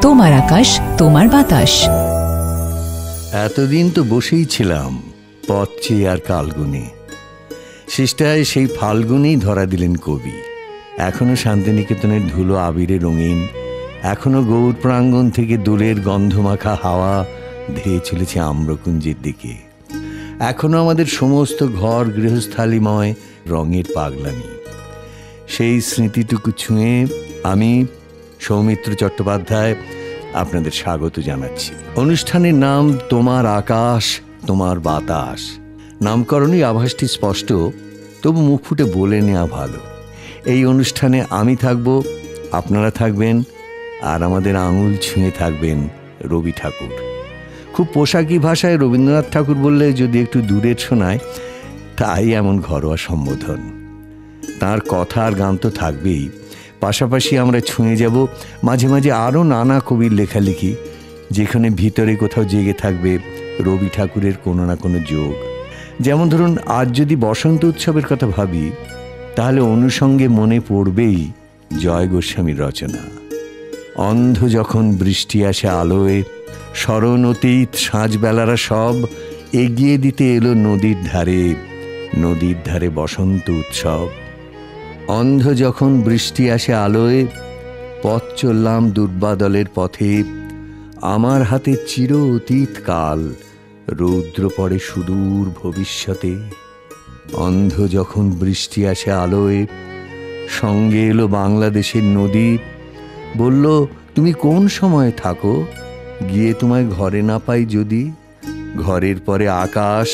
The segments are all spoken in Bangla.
তোমার আকাশ তোমার বাতাস। এতদিন তো বসেই ছিলাম পথ চেয়ে আর কালগুনে, শেষটায় সেই ফাল্গুনেই ধরা দিলেন কবি। এখনো শান্তিনিকেতনের ধুলো আবিরে রঙিন, এখনো গৌর প্রাঙ্গণ থেকে দোলের গন্ধমাখা হাওয়া ধেয়ে চলেছে আম্রকুঞ্জের দিকে, এখনো আমাদের সমস্ত ঘর গৃহস্থালিময় রঙের পাগলামি। সেই স্মৃতিটুকু ছুঁয়ে আমি সৌমিত্র চট্টোপাধ্যায় আপনাদের স্বাগত জানাচ্ছি। অনুষ্ঠানের নাম তোমার আকাশ তোমার বাতাস। নামকরণই আভাসটি স্পষ্ট, তবু মুখ ফুটে বলে নেওয়া ভালো। এই অনুষ্ঠানে আমি থাকব, আপনারা থাকবেন, আর আমাদের আঙুল ছুঁয়ে থাকবেন রবি ঠাকুর। খুব পোশাকি ভাষায় রবীন্দ্রনাথ ঠাকুর বললে যদি একটু দূরের শোনায়, তাই এমন ঘরোয়া সম্বোধন। তার কথা আর গান তো থাকবেই, পাশাপাশি আমরা ছুঁয়ে যাব মাঝে মাঝে আরও নানা কবির লেখালেখি, যেখানে ভিতরে কোথাও জেগে থাকবে রবি ঠাকুরের কোনো না কোনো যোগ। যেমন ধরুন, আজ যদি বসন্ত উৎসবের কথা ভাবি, তাহলে অনুষঙ্গে মনে পড়বেই জয় গোস্বামীর রচনা। অন্ধ যখন বৃষ্টি আসে আলোয়, স্মরণ অতীত সাঁঝবেলারা সব এগিয়ে দিতে এলো নদীর ধারে, নদীর ধারে বসন্ত উৎসব। অন্ধ যখন বৃষ্টি আসে আলোয়, পথ চললাম দুর্বাদলের পথে, আমার হাতে চির অতীত কাল, রৌদ্র পড়ে সুদূর ভবিষ্যতে। অন্ধ যখন বৃষ্টি আসে আলোয়, সঙ্গে এলো বাংলাদেশের নদী, বলল তুমি কোন সময়ে থাকো, গিয়ে তোমায় ঘরে না পাই যদি। ঘরের পরে আকাশ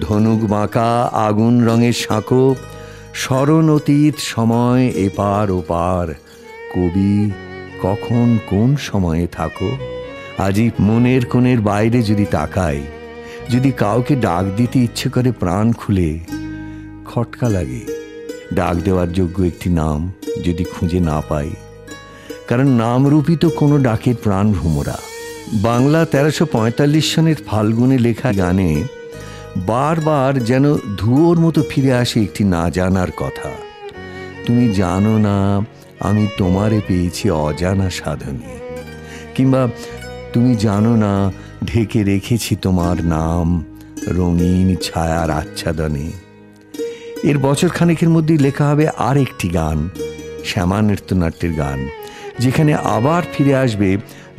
ধনুক বাঁকা আগুন রঙের সাঁকো, স্মরণ অতীত সময় এপার ওপার, কবি কখন কোন সময়ে থাকো। আজই মনের কোণের বাইরে যদি তাকাই, যদি কাউকে ডাক দিতে ইচ্ছে করে প্রাণ খুলে, খটকা লাগে ডাক দেওয়ার যোগ্য একটি নাম যদি খুঁজে না পাই, কারণ নামরূপী তো কোনো ডাকের প্রাণ ভ্রমরা। বাংলা 1345 সনের ফাল্গুনে লেখা গানে বারবার যেন ধুয়োর মতো ফিরে আসে একটি না জানার কথা। তুমি জানো না আমি তোমারে পেয়েছি অজানা সাধনে, কিংবা তুমি জানো না ঢেকে রেখেছি তোমার নাম রঙিন ছায়ার আচ্ছাদনে। এর বছর খানেকের মধ্যেই লেখা হবে আর একটি গান, শ্যামা নৃত্যনাট্যের গান, যেখানে আবার ফিরে আসবে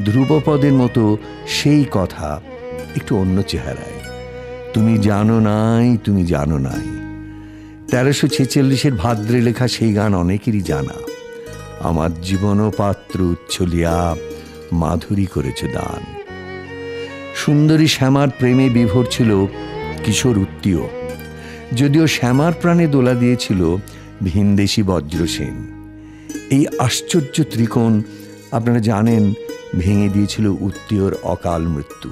ধ্রুবপদের মতো সেই কথা, একটু অন্য চেহারায়। তুমি জানো নাই, তুমি জানো নাই। 1346 ভাদ্রে লেখা সেই গান অনেকেরই জানা। আমার জীবনও পাত্র উচ্ছলিয়া মাধুরী করেছ দান। সুন্দরী শ্যামার প্রেমে বিভোর ছিল কিশোর উত্তীয়, যদিও শ্যামার প্রাণে দোলা দিয়েছিল ভিনদেশী বজ্রসেন। এই আশ্চর্য ত্রিকোণ আপনারা জানেন ভেঙে দিয়েছিল উত্তীয়র অকাল মৃত্যু।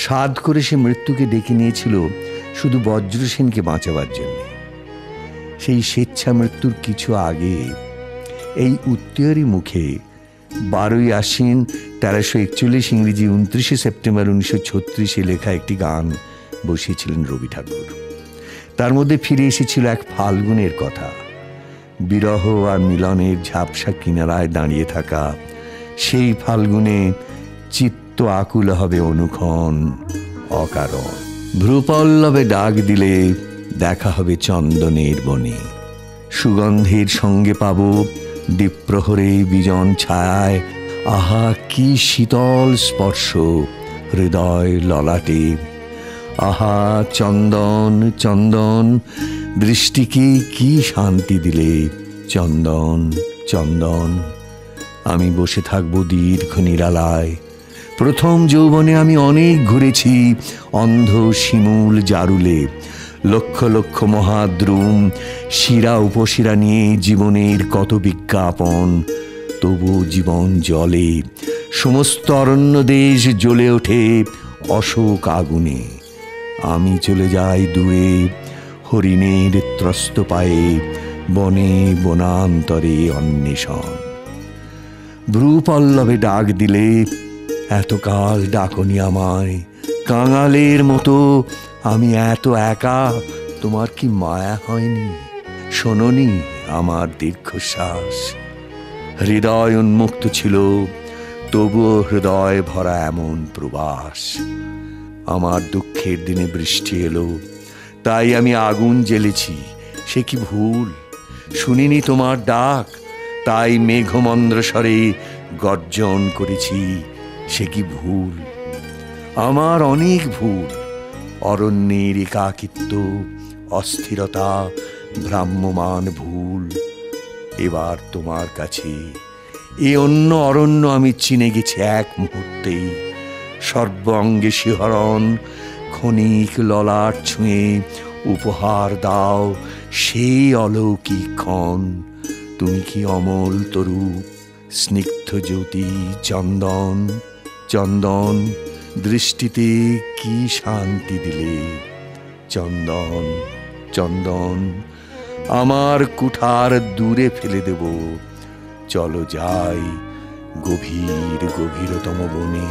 সাধ করে সে মৃত্যুকে ডেকে নিয়েছিল শুধু বজ্রসেনকে বাঁচাবার জন্য। সেই স্বেচ্ছা মৃত্যুর কিছু আগে এই উত্তীয়রই মুখে 12ই আশ্বিন 1341, ইংরেজি 29 সেপ্টেম্বর 1936 লেখা একটি গান বসিয়েছিলেন রবি ঠাকুর। তার মধ্যে ফিরে এসেছিল এক ফাল্গুনের কথা, বিরহ আর মিলনের ঝাপসা কিনারায় দাঁড়িয়ে থাকা সেই ফাল্গুনে চিত্ত আকুল হবে অনুক্ষণ অকারণ। ভ্রুপল্লবে ডাক দিলে দেখা হবে চন্দনের বনে, সুগন্ধের সঙ্গে পাব দ্বীপ্রহরে বিজন ছায়ায়, আহা কি শীতল স্পর্শ হৃদয় ললাটে। আহা চন্দন চন্দন দৃষ্টিকে কি শান্তি দিলে, চন্দন চন্দন। আমি বসে থাকবো দীর্ঘ নিরালায়। প্রথম যৌবনে আমি অনেক ঘুরেছি অন্ধ শিমুল জারুলে, লক্ষ লক্ষ মহাদ্রুম শিরা উপশিরা নিয়ে জীবনের কত বিজ্ঞাপন, তবু জীবন জলে। সমস্ত অরণ্য দেশ জ্বলে ওঠে অশোক আগুনে। আমি চলে যাই দূরে হরিণের ত্রস্ত পায়ে, বনে বনান্তরে অন্বেষণ। ভ্রুপল্লবে ডাক দিলে এতকাল ডাকনি আমায়, কাঙালের মতো আমি এত একা, তোমার কি মায়া হয়নি? শোনোনি আমার দীর্ঘশ্বাস? হৃদয় উন্মুক্ত ছিল, তবুও হৃদয় ভরা এমন প্রবাস। আমার দুঃখের দিনে বৃষ্টি এলো, তাই আমি আগুন জ্বেলেছি, সে কি ভুল? শুনিনি তোমার ডাক, তাই মেঘমন্দ্র স্বরে গর্জন করেছি, সে কি ভুল? আমার অনেক ভুল, অরণ্যের একাকিত্ব, অস্থিরতা, ভ্রাম্যমান ভুল। এবার তোমার কাছে এ অন্য অরণ্য আমি চিনে গেছি এক মুহূর্তেই। সর্বাঙ্গে শিহরণ, ক্ষণিক ললাট ছুঁয়ে উপহার দাও সেই অলৌকিক ক্ষণ। তুমি কি অমল তরু, স্নিগ্ধ জ্যোতি, চন্দন চন্দন, দৃষ্টিতে কি শান্তি দিলে। চন্দন চন্দন, আমার কুঠার দূরে ফেলে দেব, চলো যাই গভীর গভীরতম বনে।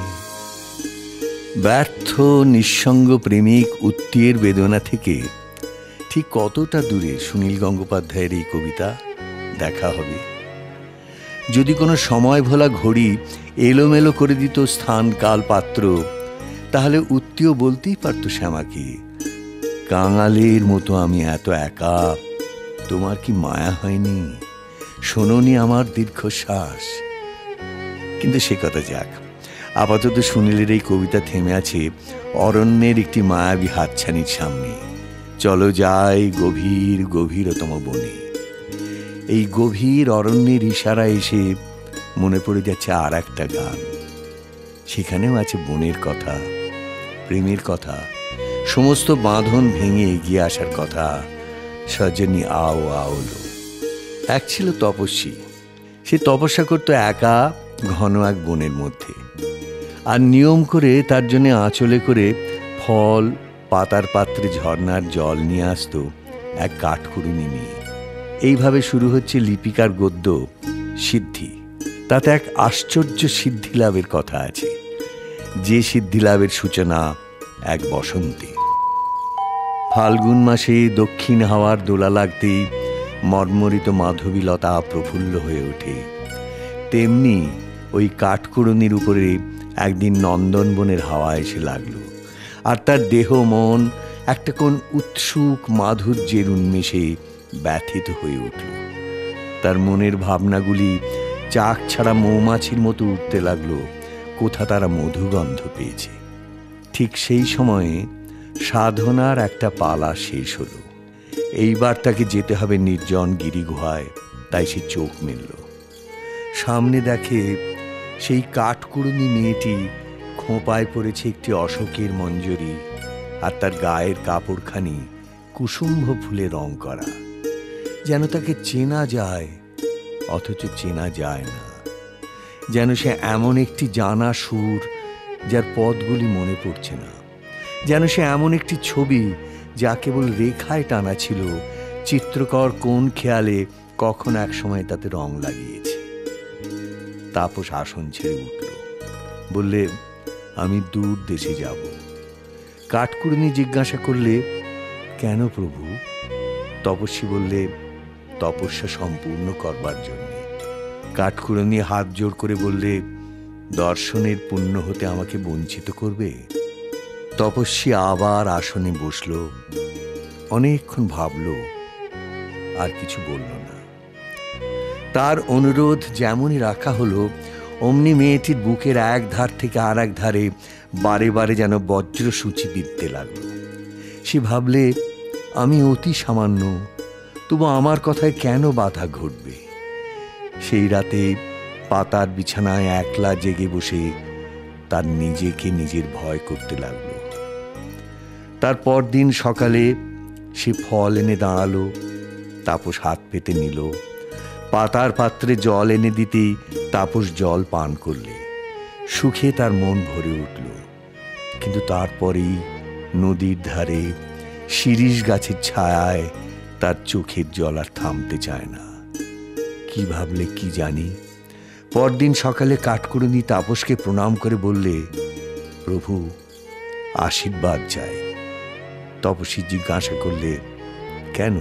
ব্যর্থ নিঃসঙ্গ প্রেমিক উত্তির বেদনা থেকে ঠিক কতটা দূরে সুনীল গঙ্গোপাধ্যায়ের এই কবিতা দেখা হবে। যদি কোনো সময় ভোলা ঘড়ি এলোমেলো করে দিত স্থান কাল পাত্র, তাহলে উত্তিও বলতেই পারত শ্যামাকে, কাঙালের মতো আমি এত একা, তোমার কি মায়া হয়নি? শোনোনি আমার দীর্ঘশ্বাস? কিন্তু সে কথা যাক, আপাতত সুনীলের এই কবিতা থেমে আছে অরণ্যের একটি মায়াবী হাতছানির সামনে। চলো যাই গভীর গভীরতম বনে। এই গভীর অরণ্যের ইশারা এসে মনে পড়ে যাচ্ছে আর একটা গান। সেখানেও আছে বনের কথা, প্রেমের কথা, সমস্ত বাঁধন ভেঙে এগিয়ে আসার কথা। সজনী আও আওলো। এক ছিল তপস্বী, সে তপস্যা করতো একা ঘন এক বনের মধ্যে, আর নিয়ম করে তার জন্য আঁচলে করে ফল, পাতার পাত্রে ঝর্ণার জল নিয়ে আসতো এক কাঠকুড়ুনি নিয়ে। এইভাবে শুরু হচ্ছে লিপিকার গদ্য সিদ্ধি। তাতে এক আশ্চর্য সিদ্ধি লাভের কথা আছে, যে সিদ্ধি লাভের সূচনা এক বসন্তে। ফাল্গুন মাসে দক্ষিণ হাওয়ার দোলা লাগতেই মর্মরিত মাধবীলতা প্রফুল্ল হয়ে ওঠে। তেমনি ওই কাঠকুড়ুনির উপরে একদিন নন্দনবনের হাওয়া এসে লাগলো, আর তার দেহ মন একটা কোন উৎসুক মাধুর্যের উন্মেষে ব্যথিত হয়ে উঠল। তার মনের ভাবনাগুলি চাক ছাড়া মৌমাছির মতো উঠতে লাগলো, কোথা তারা মধুগন্ধ পেয়েছে। ঠিক সেই সময়ে সাধনার একটা পালা শেষ হলো। এইবার তাকে যেতে হবে নির্জন গিরিগুহায়। তাই সে চোখ মেলল, সামনে দেখে সেই কাঠকুড়ুনি মেয়েটি খোঁপায় পড়েছে একটি অশোকের মঞ্জরি, আর তার গায়ের কাপড়খানি কুসুম্ভ ফুলে রং করা। যেন তাকে চেনা যায়, অথচ চেনা যায় না। যেন সে এমন একটি জানা সুর যার পদগুলি মনে পড়ছে না। যেন সে এমন একটি ছবি যা কেবল রেখায় টানা ছিল, চিত্রকর কোন খেয়ালে কখন এক সময় তাতে রং লাগিয়েছে। তাপস আসন ছেড়ে উঠল, বললে, আমি দূর দেশে যাব। কাঠকুড়ুনি জিজ্ঞাসা করলে, কেন প্রভু? তপস্বী বললে, তপস্যা সম্পূর্ণ করবার জন্য। কাঠকুড়ুনি হাত জোড় করে বললে, দর্শনের পুণ্য হতে আমাকে বঞ্চিত করবে? তপস্বী আবার আসনে বসল, অনেকক্ষণ ভাবল, আর কিছু বলল না। তার অনুরোধ যেমনই রাখা হলো, অমনি মেয়েটির বুকের এক ধার থেকে আর এক ধারে বারে বারে যেন বজ্রসূচি বিঁধতে লাগলো। সে ভাবলে, আমি অতি সামান্য, তবু আমার কথায় কেন বাধা ঘটবে? সেই রাতে পাতার বিছানায় একলা জেগে বসে তার নিজেকে নিজের ভয় করতে লাগলো। তার পরদিন সকালে সে ফল এনে দাঁড়ালো। তাপস হাত পেতে নিল, পাতার পাত্রে জল এনে দিতেই তাপস জল পান করলে। সুখে তার মন ভরে উঠল। কিন্তু তারপরেই নদীর ধারে শিরীষ গাছের ছায়ায় তার চোখের জল আর থামতে চায় না। কি ভাবলে কি জানি, পরদিন সকালে কাঠকুড়ুনি তাপসকে প্রণাম করে বললে, প্রভু, আশীর্বাদ চাই। তপস্বী জিজ্ঞাসা করলে, কেন?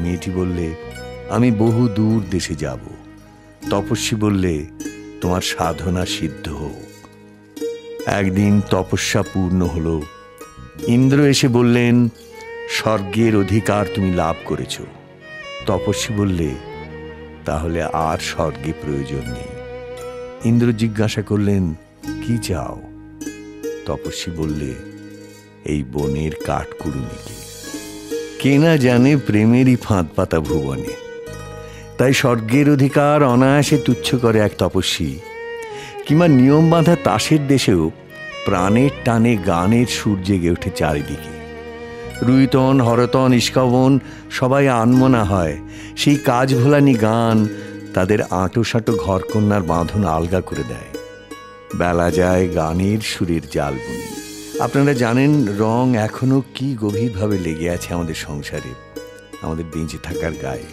মেয়েটি বললে, আমি বহু দূর দেশে যাব। তপস্বী বললে, তোমার সাধনা সিদ্ধ হোক। একদিন তপস্যা পূর্ণ হলো। ইন্দ্র এসে বললেন, স্বর্গের অধিকার তুমি লাভ করেছ। তপস্বী বললে, তাহলে আর স্বর্গে প্রয়োজন নেই। ইন্দ্র জিজ্ঞাসা করলেন, কি চাও? তপস্বী বললে, এই বনের কাঠকুড়ুনিকে। কে না জানে প্রেমেরই ফাঁদ পাতা ভুবনে। তাই স্বর্গের অধিকার অনায়াসে তুচ্ছ করে এক তপস্বী। কিংবা নিয়ম বাঁধা তাসের দেশেও প্রাণের টানে গানের সুর জেগে ওঠে চারিদিকে। রুইতন, হরতন, ইস্কাবন সবাই আনমনা হয়। সেই কাজ ভোলানি গান তাদের আঁটোসাঁটো ঘরকন্যার বাঁধন আলগা করে দেয়। বেলা যায় গানের সুরের জাল বুনি। আপনারা জানেন, রং এখনো কি গভীরভাবে লেগে আছে আমাদের সংসারে, আমাদের বেঁচে থাকার গায়ে।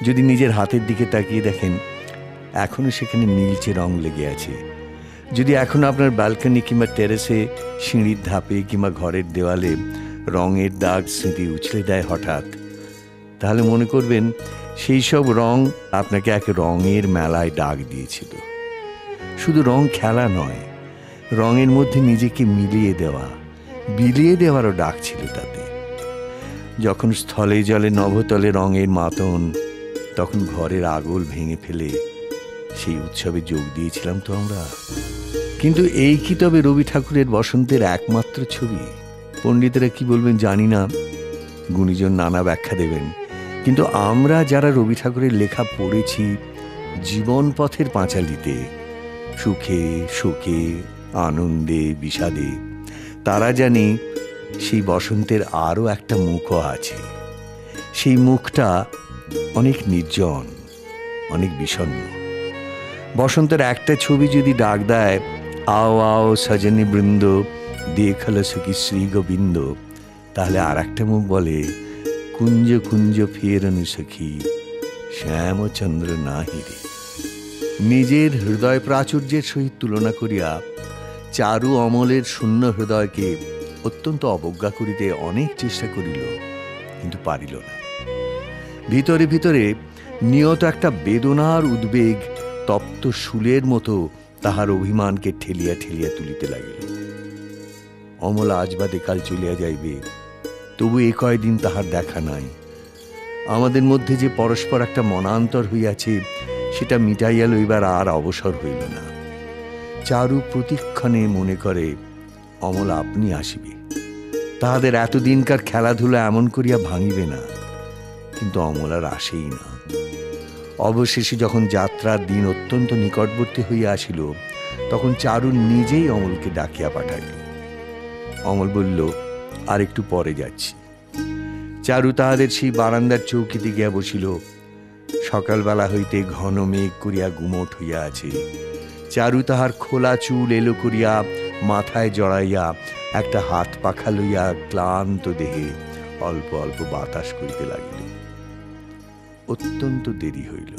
যদি নিজের হাতের দিকে তাকিয়ে দেখেন, এখনো সেখানে নীলচে রং লেগে আছে। যদি এখন আপনার ব্যালকনি কিংবা টেরেসে, সিঁড়ির ধাপে কিংবা ঘরের দেওয়ালে রঙের দাগ স্মৃতি উছলে দেয় হঠাৎ, তাহলে মনে করবেন সেই সব রং আপনাকে এক রঙের মেলায় ডাক দিয়েছিল। শুধু রং খেলা নয়, রঙের মধ্যে নিজেকে মিলিয়ে দেওয়া, বিলিয়ে দেওয়ারও ডাক ছিল তাতে। যখন স্থলে জলে নভতলে রঙের মাতন, তখন ঘরের আগল ভেঙে ফেলে সেই উৎসবে যোগ দিয়েছিলাম তো আমরা। কিন্তু এই কি তবে রবি ঠাকুরের বসন্তের একমাত্র ছবি? পণ্ডিতেরা কি বলবেন জানি না, গুণীজন নানা ব্যাখ্যা দেবেন। কিন্তু আমরা যারা রবি ঠাকুরের লেখা পড়েছি জীবন পথের পাঁচালিতে, সুখে শোকে, আনন্দে বিষাদে, তারা জানি সেই বসন্তের আরও একটা মুখও আছে। সেই মুখটা অনেক নির্জন, অনেক বিষণ্ণ। বসন্তের একটা ছবি যদি ডাক দেয়, আও আও সজনী বৃন্দ দেখল সখী শ্রী গোবিন্দ, তাহলে আর একটা মুখ বলে, কুঞ্জ কুঞ্জ ফেরনু সখী শ্যামচন্দ্র নাহিরে। নিজের হৃদয় প্রাচুর্যের সহিত তুলনা করিয়া চারু অমলের শূন্য হৃদয়কে অত্যন্ত অবজ্ঞা করিতে অনেক চেষ্টা করিল, কিন্তু পারিল না। ভিতরে ভিতরে নিয়ত একটা বেদনার উদ্বেগ তপ্ত শুলের মতো তাহার অভিমানকে ঠেলিয়া ঠেলিয়া তুলিতে লাগিল। অমল আজ বাদে কাল চলিয়া যাইবে, তবু এ কয়দিন তাহার দেখা নাই। আমাদের মধ্যে যে পরস্পর একটা মনান্তর হইয়াছে, সেটা মিটাইয়া লইবার আর অবসর হইল না। চারু প্রতিক্ষণে মনে করে অমল আপনি আসিবে, তাহাদের এতদিনকার খেলাধুলা এমন করিয়া ভাঙিবে না। কিন্তু অমল আর আসেই না। অবশেষে যখন যাত্রার দিন অত্যন্ত নিকটবর্তী হইয়া আসিল, তখন চারু নিজেই অমলকে ডাকিয়া পাঠাইল। অমল বলল, আর একটু পরে যাচ্ছি। চারু তাহাদের সেই বারান্দার চৌকিতে গিয়া বসিল। সকালবেলা হইতে ঘন মেঘ করিয়া গুমোট হইয়া আছে। চারু তাহার খোলা চুল এলো করিয়া মাথায় জড়াইয়া একটা হাত পাখা লইয়া ক্লান্ত দেহে অল্প অল্প বাতাস করিতে লাগিল। অত্যন্ত দেরি হইল।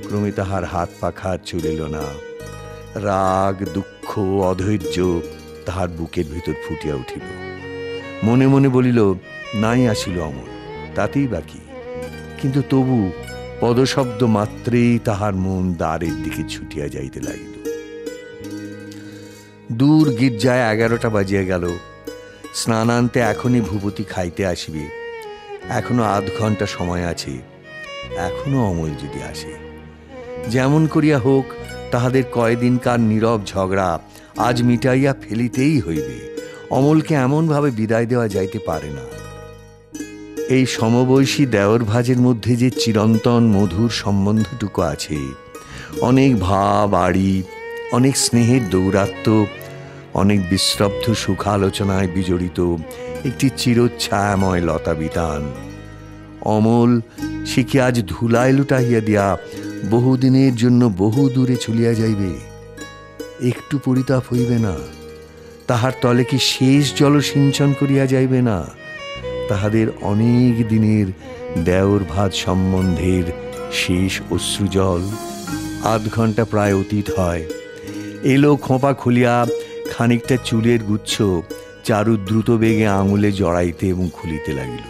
ক্রমে তাহার হাত পাখা চলিল না। রাগ, দুঃখ, অধৈর্য তাহার বুকের ভিতর ফুটিয়া উঠিল। মনে মনে বলিল, নাই আসিল অমল, তাতেই বাকি। কিন্তু তবু পদশব্দ মাত্রেই তাহার মন দ্বারের দিকে ছুটিয়া যাইতে লাগিল। দূর গির্জায় 11টা বাজিয়া গেল। স্নানান্তে এখনই ভূপতি খাইতে আসিবে। এখনো আধ ঘন্টা সময় আছে। এখনো অমল যদি আসে, যেমন করিয়া হোক তাহাদের কয়দিনকার নীরব ঝগড়া আজ মিটাইয়া ফেলিতেই হইবে। অমলকে এমনভাবে বিদায় দেওয়া যাইতে পারে না। এই সমবয়সী দেওর ভাজের মধ্যে যে চিরন্তন মধুর সম্বন্ধটুকু আছে, অনেক ভাব আড়ি, অনেক স্নেহের দৌরাত্ম্য, অনেক বিশ্রব্ধ সুখালোচনায় বিজড়িত একটি চিরচ্ছায়াময় লতা বিতান, অমল সে কি আজ ধুলায় লুটাইয়া দিয়া বহুদিনের জন্য বহু দূরে চলিয়া যাইবে? একটু পরিতাপ হইবে না? তাহার তলে কি শেষ জলসিঞ্চন করিয়া যাইবে না? তাহাদের অনেক দিনের দেওর ভাত সম্বন্ধের শেষ অশ্রুজল। আধ ঘন্টা প্রায় অতীত হয়। এলো খোঁপা খুলিয়া খানিকটা চুলের গুচ্ছ চারু দ্রুত বেগে আঙুলে জড়াইতে এবং খুলিতে লাগিল।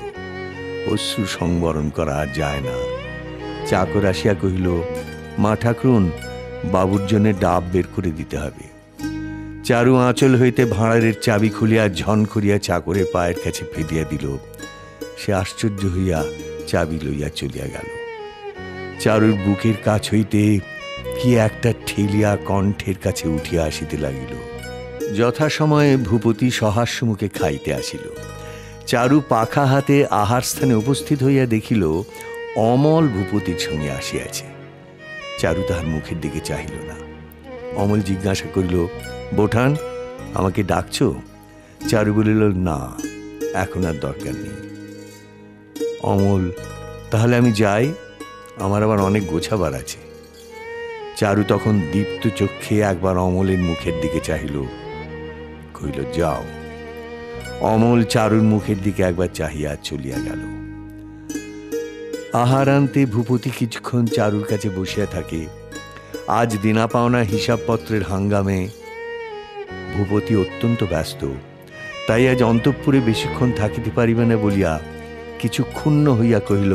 অশ্রু সংবরণ করা আর যায় না। চাকর আসিয়া কহিল, মা ঠাকরুন, বাবুর জন্য ডাব বের করে দিতে হবে। চারু আঁচল হইতে ভাঁড়ারের চাবি খুলিয়া ঝন করিয়া চাকরের পায়ের কাছে ফেলিয়া দিল। সে আশ্চর্য হইয়া চাবি লইয়া চলিয়া গেল। চারুর বুকের কাছ হইতে কি একটা ঠেলিয়া কণ্ঠের কাছে উঠিয়া আসিতে লাগিল। যথাসময়ে ভূপতি সহাস্য মুখে খাইতে আসিল। চারু পাখা হাতে আহার স্থানে উপস্থিত হইয়া দেখিল অমল ভূপতির সঙ্গে আসিয়াছে। চারু তাহার মুখের দিকে চাহিল না। অমল জিজ্ঞাসা করিল, বোঠান, আমাকে ডাকছ? চারু বলিল, না, এখন আর দরকার নেই। অমল, তাহলে আমি যাই, আমার আবার অনেক গোছাবার আছে। চারু তখন দীপ্ত চক্ষে একবার অমলের মুখের দিকে চাহিল, কহিল, যাও। অমল চারুর মুখের দিকে একবার চাহিয়া চলিয়া গেল। আহার আনতে ভূপতি কিছুক্ষণ চারুর কাছে বসিয়া থাকে। আজ দিনা পাওনা হিসাবপত্রের হাঙ্গামে ভূপতি অত্যন্ত ব্যস্ত, তাই আজ অন্তঃপুরে বেশিক্ষণ থাকিতে পারিবে না বলিয়া কিছু ক্ষুণ্ণ হইয়া কহিল,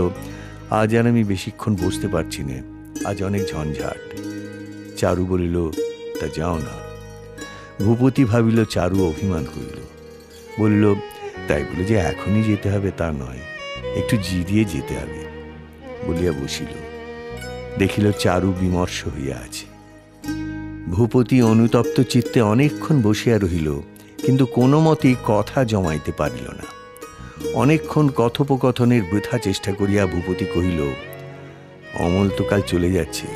আজ আর আমি বেশিক্ষণ বসতে পারছি না, আজ অনেক ঝঞ্ঝাট। চারু বলিল, তা যাও না। ভূপতি ভাবিল চারু অভিমান করিল, বলিল, তাই বলে যে এখনই যেতে হবে তা নয়, একটু জিরিয়ে যেতে হবে বলিয়া বসিল। দেখিল চারু বিমর্ষ হইয়া আছে। ভূপতি অনুতপ্ত চিত্তে অনেকক্ষণ বসিয়া রহিল, কিন্তু কোনো মতেই কথা জমাইতে পারিল না। অনেকক্ষণ কথোপকথনের বৃথা চেষ্টা করিয়া ভূপতি কহিল, অমল তো কাল চলে যাচ্ছে,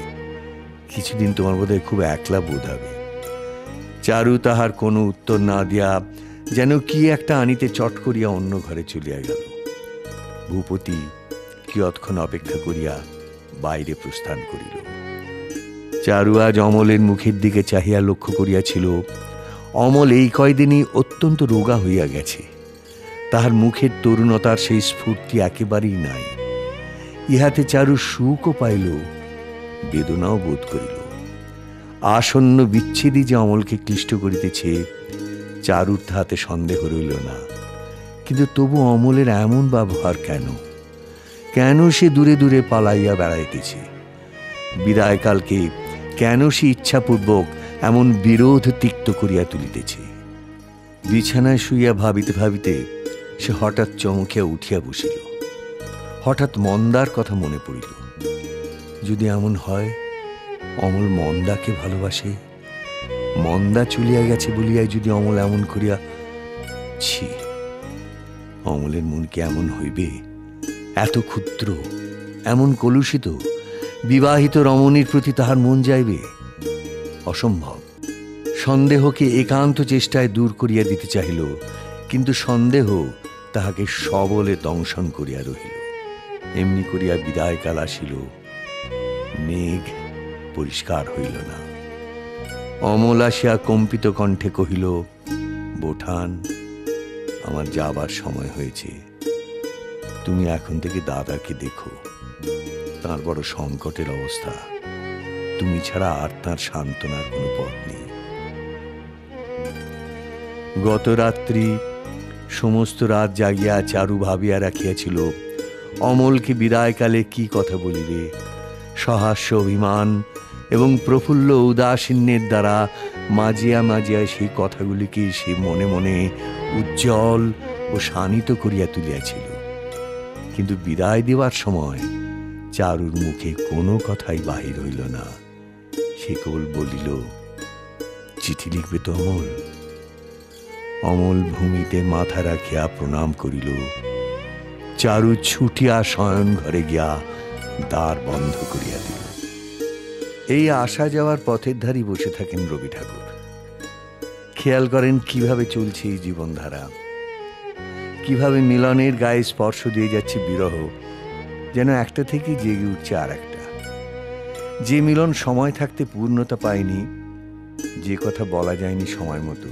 কিছুদিন তোমার বোধহয় খুব একলা বোধ হবে। চারু তাহার কোনো উত্তর না দিয়া যেন কি একটা আনিতে চট করিয়া অন্য ঘরে চলিয়া গেল। ভূপতি কিয়ৎক্ষণ অপেক্ষা করিয়া বাইরে প্রস্থান করিল। চারু আজ অমলের মুখের দিকে চাহিয়া লক্ষ্য করিয়াছিল, অমল এই কয়দিনই অত্যন্ত রোগা হইয়া গেছে। তাহার মুখের তরুণতার সেই স্ফূর্তি একেবারেই নাই। ইহাতে চারু সুখও পাইল, বেদনাও বোধ করিল। আসন্ন বিচ্ছেদই যে অমলকে ক্লিষ্ট করিতেছে, চারুর তাহাতে সন্দেহ রইল না। কিন্তু তবু অমলের এমন ব্যবহার কেন? কেন সে দূরে দূরে পালাইয়া বেড়াইতেছে? বিদায়কালকে কেন সে ইচ্ছাপূর্বক এমন বিরোধ তিক্ত করিয়া তুলিতেছে? বিছানায় শুইয়া ভাবিতে ভাবিতে সে হঠাৎ চমকিয়া উঠিয়া বসিল। হঠাৎ মন্দার কথা মনে পড়িল। যদি এমন হয় অমল মন্দাকে ভালোবাসে, মন্দা চলিয়া গেছে বলিয়াই যদি অমল এমন করিয়া, ছি, অমলের মন কি এমন হইবে? এত ক্ষুদ্র, এমন কলুষিত, বিবাহিত রমণীর প্রতি তাহার মন যাইবে? অসম্ভব। সন্দেহকে একান্ত চেষ্টায় দূর করিয়া দিতে চাহিল, কিন্তু সন্দেহ তাহাকে সবলে দংশন করিয়া রহিল। এমনি করিয়া বিদায়কাল আসিল, মেঘ পরিষ্কার হইল না। অমল আসিয়া কম্পিত কণ্ঠে কহিল, বোঠান, আমার যাবার সময় হয়েছে, তুমি এখন থেকে দাদাকে দেখো। তাঁর বড় সংকটের অবস্থা, তুমি ছাড়া আর তাঁর সান্ত্বনার কোনো পথ নেই। গত রাত্রি সমস্ত রাত জাগিয়া চারু ভাবিয়া রাখিয়াছিল অমলকে বিদায়কালে কি কথা বলিবে। সহাস্য অভিমান এবং প্রফুল্ল উদাসীন্যের দ্বারা মাজিয়া মাজিয়া সেই কথাগুলিকে সে মনে মনে উজ্জ্বল ও শানিত করিয়া তুলিয়াছিল। কিন্তু বিদায় দেওয়ার সময় চারুর মুখে কোনো কথাই বাহির হইল না। সে কেবল বলিল, চিঠি লিখবে তো অমল? অমল ভূমিতে মাথা রাখিয়া প্রণাম করিল। চারু ছুটিয়া শয়ন ঘরে গিয়া দ্বার বন্ধ করিয়া দিল। এই আসা যাওয়ার পথের ধারি বসে থাকেন রবি ঠাকুর। খেয়াল করেন কিভাবে চলছে এই জীবনধারা, কিভাবে মিলনের গায়ে স্পর্শ দিয়ে যাচ্ছে বিরহ, যেন একটা থেকে জেগে উঠছে আর একটা। যে মিলন সময় থাকতে পূর্ণতা পায়নি, যে কথা বলা যায়নি সময় মতো,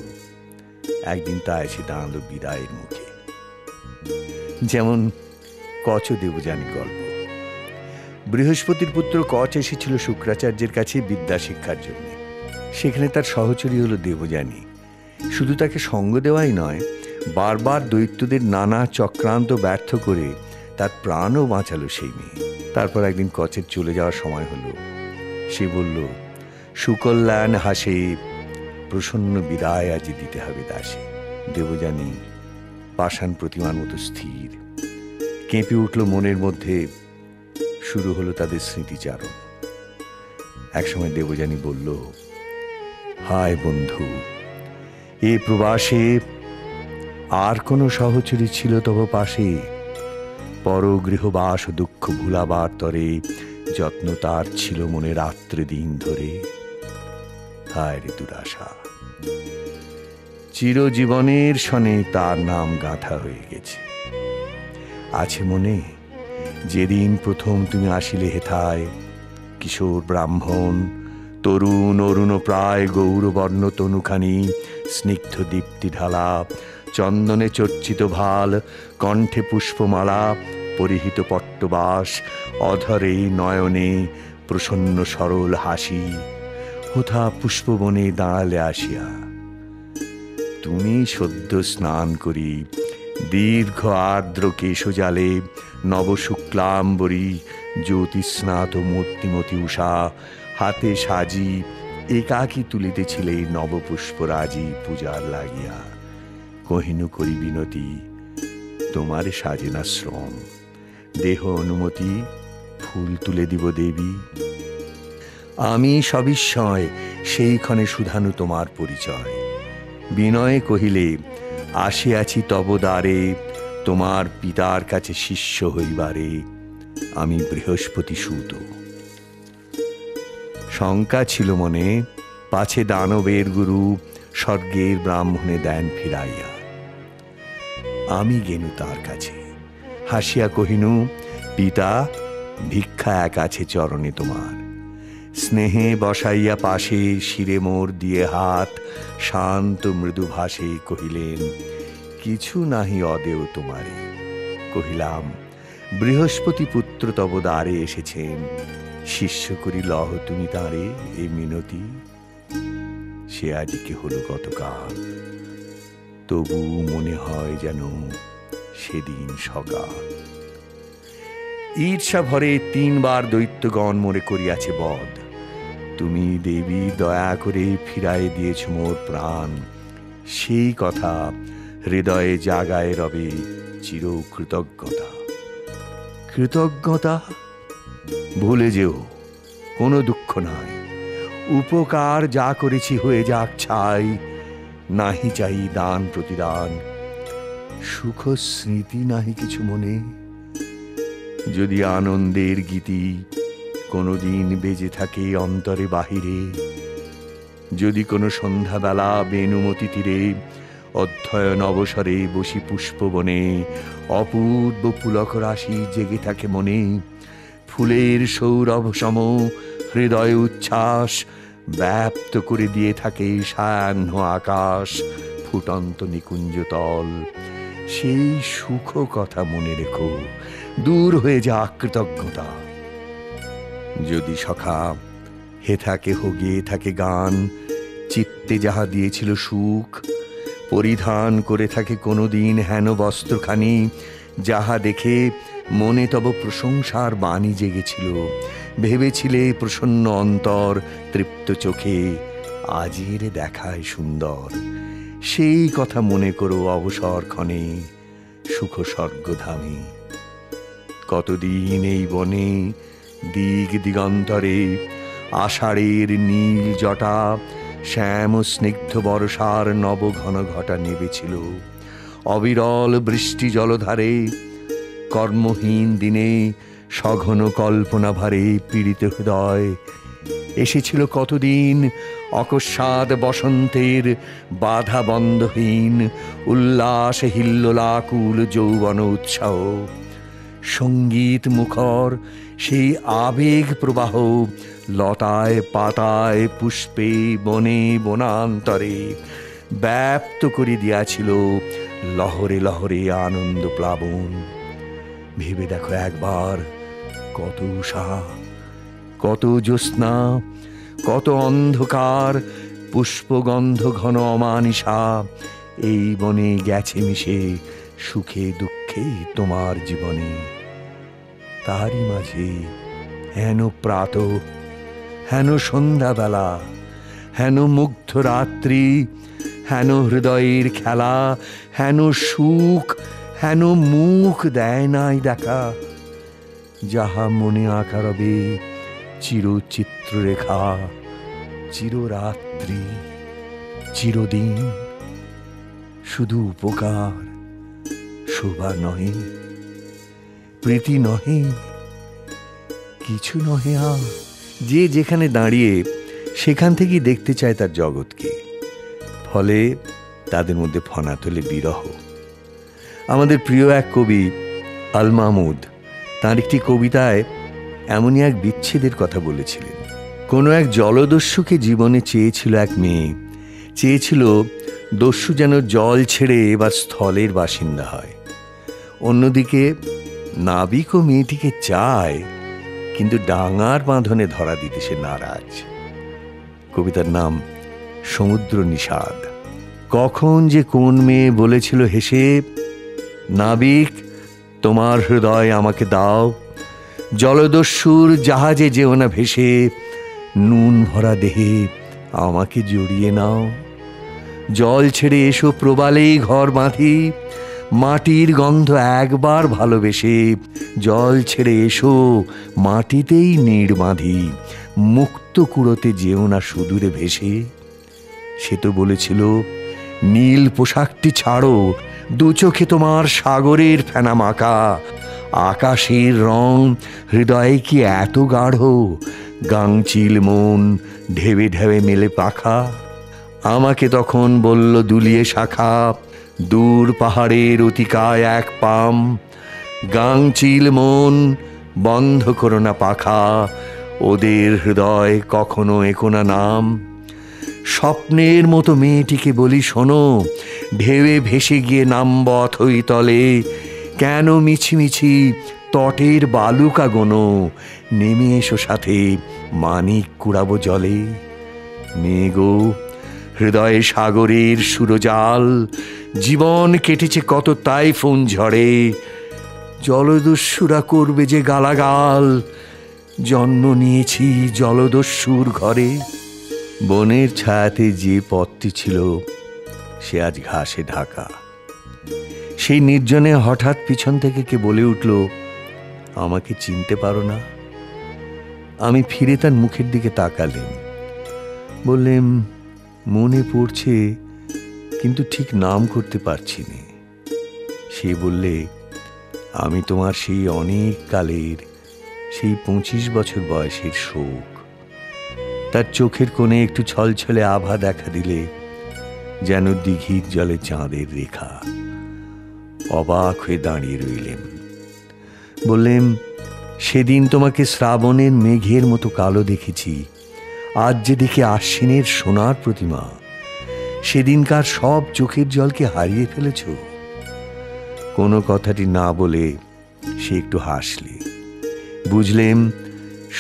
একদিন তা এসে দাঁড়ালো বিদায়ের মুখে। যেমন কচ দেবযানী গল্প। বৃহস্পতির পুত্র কচ এসেছিল শুক্রাচার্যের কাছে বিদ্যা শিক্ষার জন্য। সেখানে তার সহচরী হলো দেবযানী। শুধু তাকে সঙ্গ দেওয়াই নয়, বারবার দৈত্যদের নানা চক্রান্ত ব্যর্থ করে তার প্রাণও বাঁচালো সেই মেয়ে। তারপর একদিন কচের চলে যাওয়ার সময় হলো। সে বলল, সুকল্যাণ হাসে, প্রসন্ন বিদায় আজ দিতে হবে দাসে। দেবযানী পাষাণ প্রতিমার মতো স্থির, কেঁপে উঠল মনের মধ্যে। শুরু হলো তাদের স্মৃতিচারণ। একসময় দেবযানী বলল, হায় বন্ধু, এ প্রবাসে আর কোন সহচরী ছিল তব পাশে? পর গৃহবাস দুঃখ ভুলাবার তরে যত্ন তার ছিল মনে রাত্রে দিন ধরে। হায় রে দুরাশা, চিরজীবনের সনে তার নাম গাঁথা হয়ে গেছে। আছে মনে যেদিন প্রথম তুমি আসিলে হেথায়, কিশোর ব্রাহ্মণ, তরুণ অরুণ প্রায় গৌরবর্ণ তনুখানি, স্নিগ্ধ দীপ্তি ঢালা, চন্দনে চর্চিত ভাল, কণ্ঠে পুষ্পমালা, পরিহিত পট্টবাস, অধরে নয়নে প্রসন্ন সরল হাসি, কোথা পুষ্পবনে দাঁড়ালে আসিয়া। তুমি সদ্য স্নান করি দীর্ঘ আর্দ্র কেশজালে, নবশুক্লাম্বরী জ্যোতিস্নাত মূর্তিমতী উষা, হাতে সাজি একাকী তুলিতেছিলে নবপুষ্পরাজি পূজার লাগিয়া। কহিনু করি বিনতি, তোমারে সাজে না শ্রম, দেহ অনুমতি ফুল তুলে দিব দেবী। আমি সবিস্ময় সেইক্ষণে শুধানু তোমার পরিচয়। বিনয়ে কহিলে, আসিয়াছি তব দ্বারে, তোমার পিতার কাছে শিষ্য হইবারে। আমি বৃহস্পতি সুত। শঙ্কা ছিল মনে, পাছে দানবের গুরু স্বর্গের ব্রাহ্মণে দেন ফিরাইয়া। আমি গেনু তার কাছে, হাসিয়া কহিনু, পিতা ভিক্ষা এক আছে চরণে তোমার। স্নেহে বসাইয়া পাশে শিরে মোর দিয়ে হাত, শান্ত মৃদু ভাষে কহিলেন, কিছু নাহি অদেও তোমারে। কহিলাম, বৃহস্পতি পুত্র তব দ্বারে এসেছেন, শিষ্য করি লহ তুমি তাঁরে এই মিনতি। সে আজকে হলো গতকাল, তবু মনে হয় যেন সেদিন সকাল। ঈর্ষা ভরে 3 বার দৈত্যগণ মোরে করিয়াছে বধ। তুমি দেবী দয়া করে ফিরাই দিয়েছ মোর প্রাণ, সেই কথা হৃদয়ে জাগায় রবে চির কৃতজ্ঞতা। কৃতজ্ঞতা ভুলে যেও, কোনো দুঃখ নাই। উপকার যা করেছি হয়ে যাক ছাই, নাহি চাই দান প্রতিদান। সুখ স্মৃতি নাহি কিছু মনে, যদি আনন্দের গীতি কোনোদিন বেজে থাকে অন্তরে বাহিরে। যদি কোনো সন্ধ্যাবেলা বেণুমতি তীরে অধ্যয়ন অবসরে বসি পুষ্পবনে, অপূর্ব পুলক রাশি জেগে থাকে মনে। ফুলের সৌরভ সম হৃদয় উচ্ছ্বাস ব্যাপ্ত করে দিয়ে থাকে সায়াহ্ন আকাশ, ফুটন্ত নিকুঞ্জ তল। সেই সুখ কথা মনে রেখো, দূর হয়ে যাক কৃতজ্ঞতা। যদি সখা হেথা কেহ গিয়ে থাকে গান, চিত্তে যাহা দিয়েছিল সুখ, পরিধান করে থাকে কোনোদিন হেন বস্ত্রখানি, যাহা দেখে মনে তব প্রশংসার বাণী জেগেছিল। ভেবেছিলে প্রসন্ন অন্তর তৃপ্ত চোখে, আজির দেখায় সুন্দর। সেই কথা মনে করো অবসর ক্ষণে, সুখ স্বর্গধামে। কতদিন এই বনে দিগ দিগন্তরে আষাঢ়ের নীল জটা, শ্যাম স্নিগ্ধ বর্ষার নব ঘন ঘটা নেবেছিল। অবিরল বৃষ্টি জলধারে কর্মহীন দিনে সঘন কল্পনা ভারে পীড়িত হৃদয়। এসেছিল কতদিন অকস্মাৎ বসন্তের বাধা বন্ধহীন উল্লাস হিল্লোলাকুল যৌবন উৎসাহ। সঙ্গীত মুখর সেই আবেগ প্রবাহ লতায় পাতায় পুষ্পে বনে বনান্তরে ব্যাপ্ত করে দিয়াছিল লহরে লহরে আনন্দ প্লাবন। ভেবে দেখো একবার, কত উষা, কত জ্যোৎস্না, কত অন্ধকার, পুষ্পগন্ধ ঘন অমানিসা এই বনে গেছে মিশে সুখে দুঃখে তোমার জীবনে। তারই মাঝে হেন প্রাত, হেন সন্ধ্যাবেলা, হেন মুগ্ধ রাত্রি, হেন হৃদয়ের খেলা, হেন সুখ, হেন মুখ দেয় নাই দেখা, যাহা মনে আঁকা রবে চিরচিত্ররেখা, চিররাত্রি, চিরদিন। শুধু উপকার, শোভা নহে, প্রীতি নহে, কিছু নহে আর। যে যেখানে দাঁড়িয়ে সেখান থেকেই দেখতে চায় তার জগৎকে, ফলে তাদের মধ্যে ফনা তোলে বিরহ। আমাদের প্রিয় এক কবি আল মাহমুদ তাঁর একটি কবিতায় এমনই এক বিচ্ছেদের কথা বলেছিলেন। কোনো এক জলদস্যুকে জীবনে চেয়েছিল এক মেয়ে, চেয়েছিল দস্যু যেন জল ছেড়ে এবার স্থলের বাসিন্দা হয়। অন্যদিকে নাবিকও মেয়েটিকে চায়, কিন্তু ডাঙার বাঁধনে ধরা দিতে সে নারাজ। কবিতার নাম সমুদ্র নিষাদ। কখন যে কোন মেয়ে বলেছিল হেসে, নাবিক তোমার হৃদয় আমাকে দাও, জলদস্যুর জাহাজে যেও না ভেসে, নুন ভরা দেহে আমাকে জড়িয়ে নাও। জল ছেড়ে এসো প্রবালেই ঘর বাঁধি, মাটির গন্ধ একবার ভালোবেসে, জল ছেড়ে এসো মাটিতেই নীড় বাঁধি, মুক্ত কুড়োতে যেও না সুদূরে ভেসে। সে তো বলেছিল নীল পোশাকটি ছাড়ো, দু চোখে তোমার সাগরের ফেনা মাখা, আকাশের রং হৃদয়ে কি এত গাঢ়, গাংচিল মন ঢেবে ঢেবে মেলে পাখা। আমাকে তখন বলল দুলিয়ে শাখা, দূর পাহাড়ের অতিকায় এক পাম, গাংচিল মন বন্ধ করো না পাখা, ওদের হৃদয় কখনো একো না নাম। স্বপ্নের মতো মেয়েটিকে বলি শোনো, ঢেউয়ে ভেসে গিয়ে নামব অথই তলে, কেন মিছিমিছি তটের বালুকা গোনো, নেমে এসো সাথে মানিক কুড়াবো জলে। মেঘো হৃদয়ে সাগরের সুরজাল, জীবন কেটেছে কত তাইফুন ঝড়ে, জলদস্যুরা করবে যে গালাগাল, জন্ম নিয়েছি জলদস্যুর ঘরে। বনের ছায়াতে যে পথটি ছিল সে আজ ঘাসে ঢাকা। সেই নির্জনে হঠাৎ পিছন থেকে কে বলে উঠল, আমাকে চিনতে পারো না? আমি ফিরে তার মুখের দিকে তাকালেম, বললেম মনে পড়ছে, কিন্তু ঠিক নাম করতে পারছি না। সে বললে, আমি তোমার সেই অনেক কালের, সেই 25 বছর বয়সের শোক। তার চোখের কোণে একটু ছলছলে আভা দেখা দিলে, যেন দিঘির জলে চাঁদের রেখা। অবাক হয়ে দাঁড়িয়ে রইলেম। বললেম, সেদিন তোমাকে শ্রাবণের মেঘের মতো কালো দেখেছি, আজ যে দেখে আশ্বিনের সোনার প্রতিমা। সেদিনকার সব চোখের জলকে হারিয়ে ফেলেছ। কোনো কথাটি না বলে সে একটু হাসলে। বুঝলেম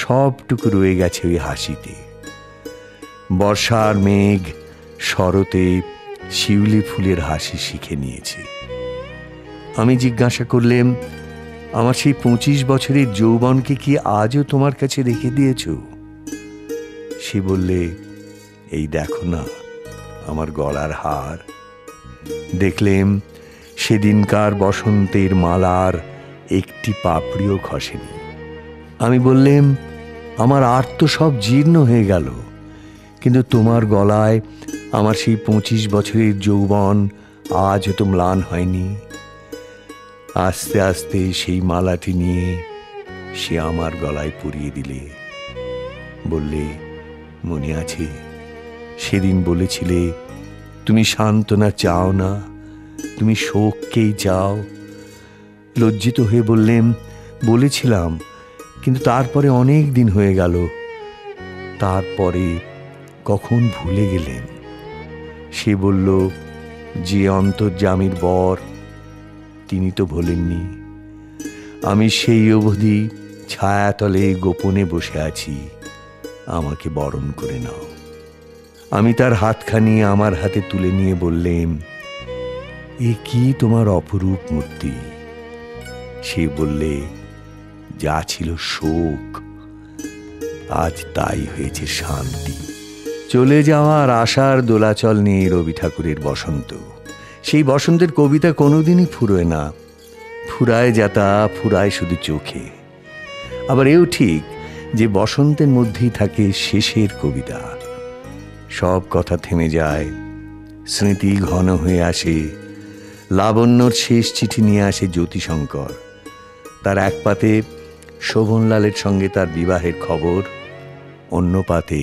সবটুকু রয়ে গেছে ওই হাসিতে। বর্ষার মেঘ শরতে শিউলি ফুলের হাসি শিখে নিয়েছে। আমি জিজ্ঞাসা করলেম, আমার সেই 25 বছরের যৌবনকে কি আজও তোমার কাছে রেখে দিয়েছ? সে বললে, এই দেখো না আমার গলার হার। দেখলেম সেদিনকার বসন্তের মালার একটি পাপড়িও খসেনি। আমি বললেম, আমার আর তো সব জীর্ণ হয়ে গেল, কিন্তু তোমার গলায় আমার সেই 25 বছরের যৌবন আজও তো ম্লান হয়নি। আস্তে আস্তে সেই মালাটি নিয়ে সে আমার গলায় পরিয়ে দিলে। বললে, মনে আছে সেদিন বলেছিলে তুমি সান্ত্বনা চাও না, তুমি শোককেই চাও। লজ্জিত হয়ে বললেম, বলেছিলাম, কিন্তু তারপরে অনেক দিন হয়ে গেল। তারপরে কখন ভুলে গেলেন? সে বলল, যে অন্তর্যামীর বর তিনি তো ভোলেননি। আমি সেই অবধি ছায়াতলে গোপনে বসে আছি, আমাকে বরণ করে নাও। আমি তার হাতখানি আমার হাতে তুলে নিয়ে বললেম, এ কি তোমার অপরূপ মূর্তি? সে বললে, যা ছিল শোক আজ তাই হয়েছে শান্তি। চলে যাওয়ার আশার দোলাচল নিয়ে রবি ঠাকুরের বসন্ত। সেই বসন্তের কবিতা কোনোদিনই ফুরোয় না, ফুরায় যাতা, ফুরায় শুধু চোখে। আবার এও ঠিক যে বসন্তের মধ্যেই থাকে শেষের কবিতা। সব কথা থেমে যায়, স্মৃতি ঘন হয়ে আসে। লাবণ্যর শেষ চিঠি নিয়ে আসে জ্যোতিশঙ্কর। তার এক পাতে শোভনলালের সঙ্গে তার বিবাহের খবর, অন্য পাতে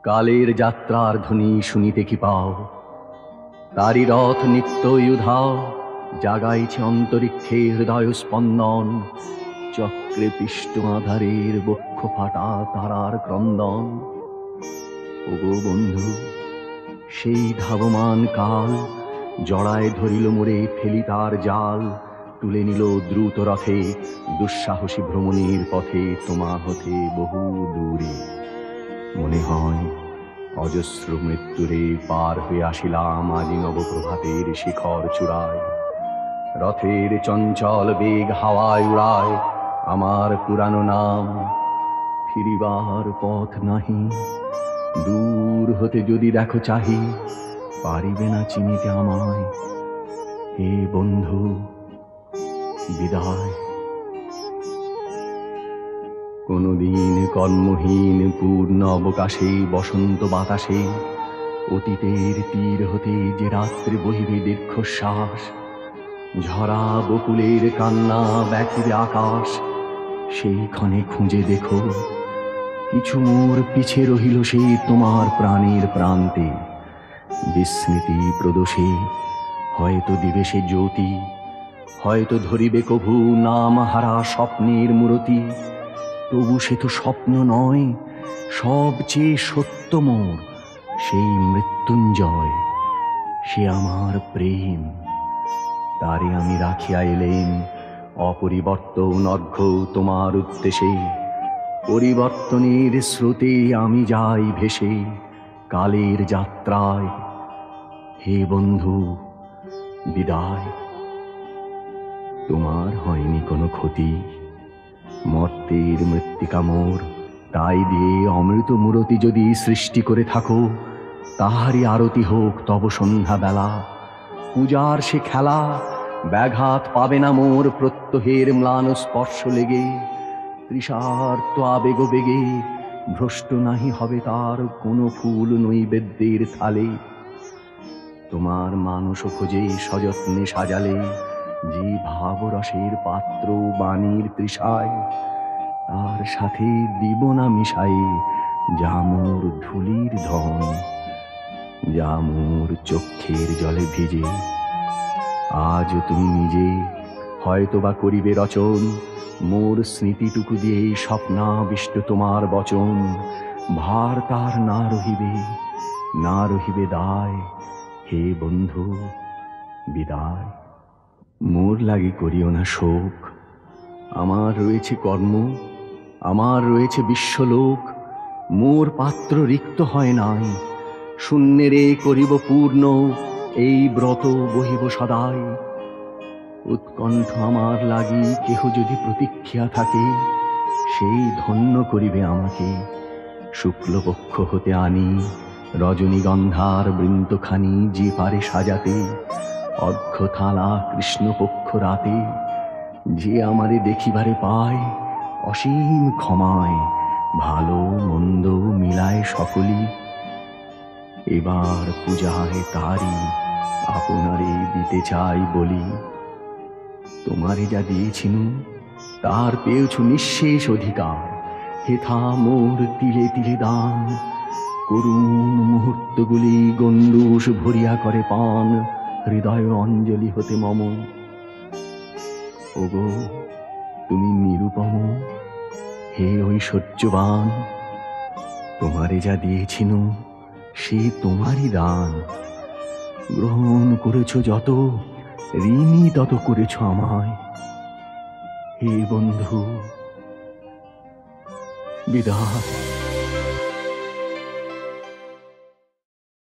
কালের যাত্রার ধ্বনি শুনিতে কি পাও, তারি রথ নিত্যই উধাও, জাগাইছে অন্তরিক্ষে হৃদয় স্পন্দন, চক্রে পিষ্ট আধারের বক্ষ ফাটা তারার ক্রন্দন। ওগো বন্ধু, সেই ধাবমান কাল জড়ায় ধরিল মোরে, ফেলি তার জাল, তুলে নিল দ্রুত রথে দুঃসাহসী ভ্রমণের পথে, তোমা হতে বহু দূরে। মনে হয় অজস্র মৃত্যুরে পার হয়ে আসিলাম আজি নবপ্রভাতের শিখর চূড়ায়। রথের চঞ্চল বেগ হাওয়ায় উড়ায় আমার পুরানো নাম। ফিরিবার পথ নাহি, দূর হতে যদি দেখো চাহি, পারিবে না চিনিতে আমায়। হে বন্ধু, বিদায়। কোনদিন কর্মহীন পূর্ণ অবকাশে বসন্ত বাতাসে অতীতের তীর হতে যে রাত্রি বহিবে দীর্ঘশ্বাস, ঝরা বকুলের কান্না ব্যাকিবে আকাশ। সেই ক্ষণে খুঁজে দেখো, কিছু মোর পিছে রহিল সেই তোমার প্রাণের প্রান্তে। বিস্মৃতি প্রদোষে হয়তো দিবে সে জ্যোতি, হয়তো ধরিবে কভু নাম হারা স্বপ্নের মূরতি। তবু সে তো স্বপ্ন নয়, সবচেয়ে সত্য মোর সেই মৃত্যুঞ্জয়। সে আমার প্রেম, তারে আমি রাখিয়া এলেম অপরিবর্তন অর্ঘ্য তোমার উদ্দেশে। পরিবর্তনের স্রোতে আমি যাই ভেসে কালের যাত্রায়। হে বন্ধু, বিদায়। তোমার হয়নি কোনো ক্ষতি, মর্তের মৃত্তিকা মোর, তাই দিয়ে অমৃত মূরতি যদি সৃষ্টি করে থাকো, তাহারই আরতি হোক তব সন্ধ্যা বেলা। পূজার সে খেলা ব্যাঘাত পাবে না মোর প্রত্যহের ম্লান স্পর্শ লেগে। তৃষার্ত আবেগ বেগে ভ্রষ্ট নাহি হবে তার কোনো ফুল নৈবেদ্যের থালে। তোমার মানস খোঁজে সযত্নে সাজালে যে ভাবরসের পাত্র বাণীর তৃষায়, তার সাথে দিব না মিশাই যা মোর ধুলির ধন, যা মোর চক্ষের জলে ভিজে। আজ তুমি নিজে হয়তোবা করিবে রচন মোর স্মৃতিটুকু দিয়ে স্বপ্নাবিষ্ট তোমার বচন। ভার তার না রহিবে, না রহিবে দায়। হে বন্ধু, বিদায়। মোর লাগি করিও না শোক, আমার রয়েছে কর্ম, আমার রয়েছে বিশ্বলোক। মোর পাত্র রিক্ত হয় নাই, শূন্যেরে করিব পূর্ণ এই ব্রত বহিব সদাই। উৎকণ্ঠ আমার লাগি কেহ যদি প্রতীক্ষা থাকে, সেই ধন্য করিবে আমাকে। শুক্লপক্ষ হতে আনি রজনীগন্ধার বৃন্তখানি যে পারে সাজাতে, অর্ঘ্য থালা কৃষ্ণপক্ষ রাতে। যে আমারে দেখিবারে পায় অসীম ক্ষমায়, ভালো মন্দ মিলায় সকলি। এবার পূজায় তারি আপনারে দিতে চাই বলি। তোমারে যা দিয়েছিনু তার পেয়েছ নিঃশেষ অধিকার। হেথা মোর তিলে তিলে দান, করুণ মুহূর্তগুলি গণ্ডূষ ভরিয়া করে পান। হৃদয় অঞ্জলি হতে মম। ওগো তুমি নিরুপম, হে ঐশ্বর্যবান। তোমারে যা দিয়েছিনু সে তোমারই দান। গ্রহণ করেছ যত, ঋণী তত করেছ আমায়। হে বন্ধু, বিদায়।